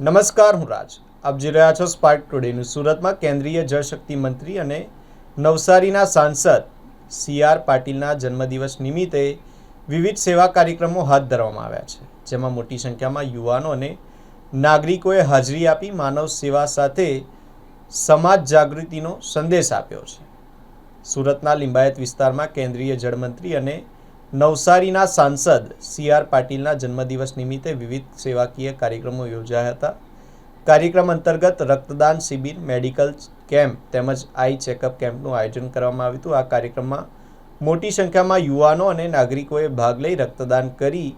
નમસ્કાર, હું રાજ. આપ જોઈ રહ્યા છો સ્પાર્ક ટુડેનું. સુરતમાં કેન્દ્રીય જળશક્તિ મંત્રી અને નવસારીના સાંસદ સી.આર. પાટીલના જન્મદિવસ નિમિત્તે વિવિધ સેવા કાર્યક્રમો હાથ ધરવામાં આવ્યા છે, જેમાં મોટી સંખ્યામાં યુવાનો અને નાગરિકોએ હાજરી આપી માનવ સેવા સાથે સમાજ જાગૃતિનો સંદેશ આપ્યો છે. સુરતના લિંબાયત વિસ્તારમાં કેન્દ્રીય જળમંત્રી અને નવસારીના સાંસદ સી.આર. પાટીલના જન્મદિવસ નિમિત્તે વિવિધ સેવાકીય કાર્યક્રમો યોજાયા હતા. કાર્યક્રમ અંતર્ગત રક્તદાન શિબિર, મેડિકલ કેમ્પ તેમજ આઈ ચેકઅપ કેમ્પનું આયોજન કરવામાં આવ્યું હતું. આ કાર્યક્રમમાં મોટી સંખ્યામાં યુવાનો અને નાગરિકોએ ભાગ લઈ રક્તદાન કરી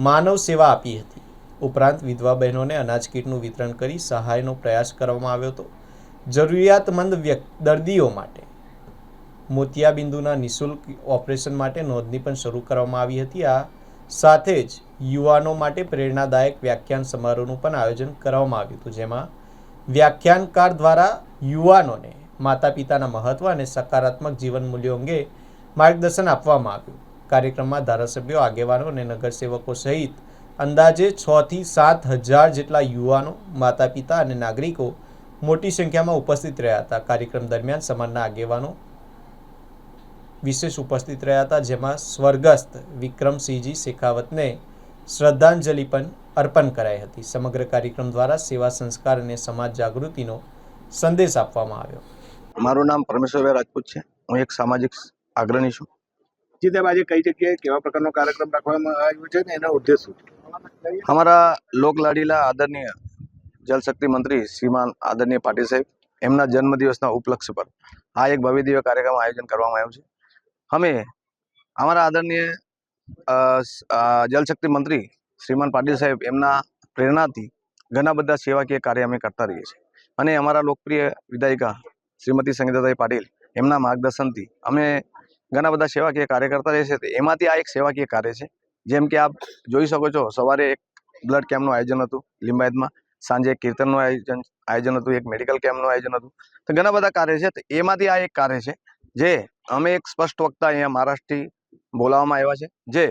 માનવ સેવા આપી હતી. ઉપરાંત વિધવા બહેનોને અનાજ કીટનું વિતરણ કરી સહાયનો પ્રયાસ કરવામાં આવ્યો હતો. જરૂરિયાતમંદ દર્દીઓ માટે મોતિયાબિંદુના નિઃશુલ્ક ઓપરેશન માટે નોંધણી પણ શરૂ કરવામાં આવી હતી. આ સાથે જ યુવાનો માટે પ્રેરણાદાયક વ્યાખ્યાન સમારોહનું પણ આયોજન કરવામાં આવ્યું હતું, જેમાં વ્યાખ્યાનકાર દ્વારા યુવાનોને માતા પિતાના મહત્વ અને સકારાત્મક જીવન મૂલ્યો અંગે માર્ગદર્શન આપવામાં આવ્યું. કાર્યક્રમમાં ધારાસભ્યો, આગેવાનો અને નગરસેવકો સહિત અંદાજે 6 થી 7 હજાર જેટલા યુવાનો, માતા પિતા અને નાગરિકો મોટી સંખ્યામાં ઉપસ્થિત રહ્યા હતા. કાર્યક્રમ દરમિયાન સમાજના આગેવાનો વિશેષ ઉપસ્થિત રહ્યા હતા, જેમાં સ્વર્ગસ્થ વિક્રમસિંહજી શેખાવતને શ્રદ્ધાંજલિ પણ અર્પણ કરાઈ હતી. સમગ્ર કાર્યક્રમ દ્વારા સેવા, સંસ્કાર અને સમાજ જાગૃતિનો સંદેશ આપવામાં આવ્યો. મારું નામ પરમેશ્વરભાઈ રાજપૂત છે. હું એક સામાજિક અગ્રણી છું. જીતેબ, આજે કઈ જગ્યાએ કેવા પ્રકારનો કાર્યક્રમ રાખવામાં આવ્યો છે ને એનો ઉદ્દેશ શું છે? અમારા લોકલાડીલા આદરણીય જલશક્તિ મંત્રી શ્રીમાન આદરણીય પાટીલ સાહેબ એમના જન્મદિવસના ઉપલક્ષ્ય પર આ એક ભવ્ય દિવ્ય કાર્યક્રમ આયોજન કરવામાં આવ્યું છે. અમે અમારા આદરણીય જલશક્તિ મંત્રી શ્રીમાન પાટીલ સાહેબ એમના પ્રેરણાથી ઘણા બધા સેવાકીય કાર્ય અમે કરતા રહીએ છીએ અને અમારા લોકપ્રિય વિધાયિકા શ્રીમતી સંગીતાભાઈ પાટીલ એમના માર્ગદર્શનથી અમે ઘણા બધા સેવાકીય કાર્ય કરતા રહીએ છીએ. એમાંથી આ એક સેવાકીય કાર્ય છે. જેમ કે આપ જોઈ શકો છો, સવારે એક બ્લડ કેમ્પનું આયોજન હતું લિંબાયતમાં, સાંજે એક કીર્તનનું આયોજન હતું, એક મેડિકલ કેમ્પનું આયોજન હતું. તો ઘણા બધા કાર્ય છે. એમાંથી આ એક કાર્ય છે જે અમે એક સ્પષ્ટ વક્તા અહીંયા મહારાષ્ટ્રથી બોલાવવામાં આવ્યા છે, જે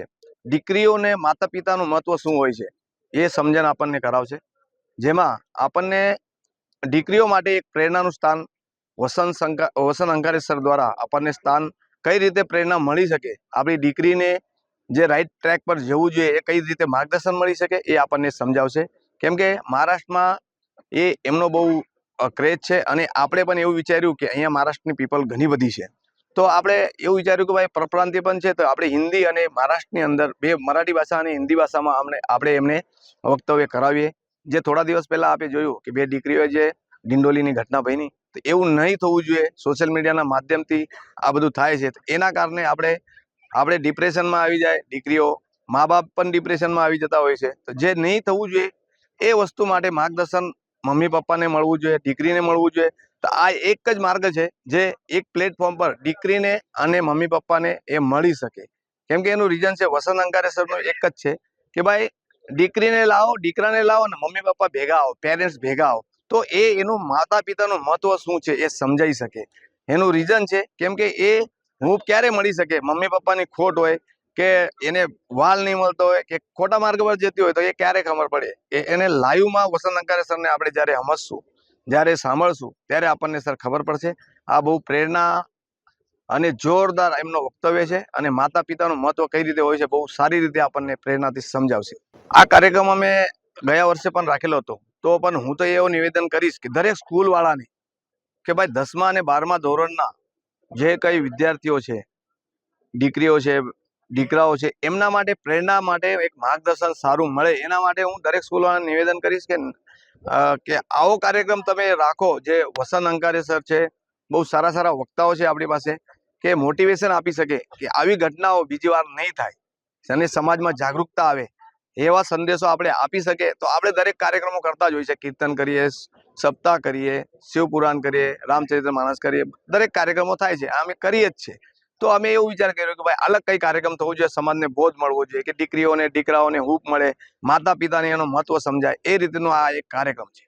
દીકરીઓને માતા પિતાનું મહત્વ શું હોય છે એ સમજણ આપણને કરાવશે. જેમાં આપણને દીકરીઓ માટે એક પ્રેરણાનું સ્થાન વસન અંકારે સર દ્વારા આપણને સ્થાન કઈ રીતે પ્રેરણા મળી શકે, આપણી દીકરીને જે રાઈટ ટ્રેક પર જવું જોઈએ એ કઈ રીતે માર્ગદર્શન મળી શકે એ આપણને સમજાવશે. કેમ કે મહારાષ્ટ્રમાં એ એમનો બહુ ક્રેઝ છે અને આપણે પણ એવું વિચાર્યું કે અહીંયા મહારાષ્ટ્રની પીપલ ઘણી બધી છે, તો આપણે એવું વિચાર્યું કે ભાઈ પરપ્રાંતીય પણ છે, તો આપણે હિન્દી અને મહારાષ્ટ્રની અંદર બે મરાઠી ભાષા અને હિન્દી ભાષામાં આપણે એમને વક્તવ્ય કરાવીએ. જે થોડા દિવસ પહેલા આપણે જોયું કે બે દીકરીઓ જે ડિંડોલીની ઘટના બની, તો એવું નહીં થવું જોઈએ. સોશિયલ મીડિયાના માધ્યમથી આ બધું થાય છે. એના કારણે આપણે ડિપ્રેશનમાં આવી જાય દીકરીઓ, મા બાપ પણ ડિપ્રેશનમાં આવી જતા હોય છે. તો જે નહીં થવું જોઈએ એ વસ્તુ માટે માર્ગદર્શન મમ્મી પપ્પાને મળવું જોઈએ, દીકરીને મળવું જોઈએ. તો આ એક જ માર્ગ છે જે એક પ્લેટફોર્મ પર દીકરીને અને મમ્મી પપ્પાને એ મળી શકે. કેમ કે એનું રીઝન છે વસંત અંકારે સરનું એક જ છે કે ભાઈ દીકરીને લાવો, દીકરાને લાવો અને મમ્મી પપ્પા ભેગા આવો, પેરેન્ટ્સ ભેગા આવો, તો એનું માતા પિતાનું મહત્વ શું છે એ સમજાઈ શકે. એનું રીઝન છે કેમ કે એ હું ક્યારે મળી શકે, મમ્મી પપ્પાની ખોટ હોય કે એને વાલ નહીં મળતો હોય કે ખોટા માર્ગ પર જતી હોય, તો એ ક્યારે ખબર પડે? એને લાઈવમાં વસંત અંકારે સરને આપણે જ્યારે સમજશું, જ્યારે સાંભળશું, ત્યારે આપણને સર ખબર પડશે. આ બહુ પ્રેરણા અને જોરદાર એમનો વક્તવ્ય છે અને માતા પિતાનું મહત્વ કઈ રીતે હોય છે બહુ સારી રીતે આપણને પ્રેરણાથી સમજાવશે. આ કાર્યક્રમ અમે ગયા વર્ષે પણ રાખેલો હતો, તો પણ હું તો એવું નિવેદન કરીશ કે દરેક સ્કૂલવાળાને કે ભાઈ 10મા અને 12મા ધોરણના જે કઈ વિદ્યાર્થીઓ છે, દીકરીઓ છે, દીકરાઓ છે, એમના માટે પ્રેરણા માટે એક માર્ગદર્શન સારું મળે, એના માટે હું દરેક સ્કૂલવાળાને નિવેદન કરીશ કે આવો કાર્યક્રમ તમે રાખો. જે વસંત અંકારે સર છે, બહુ સારા સારા વક્તાઓ છે આપણી પાસે, કે મોટિવેશન આપી શકે કે આવી ઘટનાઓ બીજી વાર નહીં થાય અને સમાજમાં જાગૃતતા આવે, એવા સંદેશો આપણે આપી શકે. તો આપણે દરેક કાર્યક્રમો કરતા જ હોય છે. કીર્તન કરીએ, સપ્તાહ કરીએ, શિવપુરાણ કરીએ, રામચરિત્ર માનસ કરીએ, દરેક કાર્યક્રમો થાય છે, અમે કરીએ જ છે. તો અમે એવું વિચાર કર્યો કે ભાઈ અલગ કઈ કાર્યક્રમ થવું જોઈએ, સમાજને બોધ મળવો જોઈએ કે દીકરીઓને દીકરાઓને હૂંફ મળે, માતા પિતાને એનું મહત્વ સમજાય, એ રીતનો આ એક કાર્યક્રમ છે.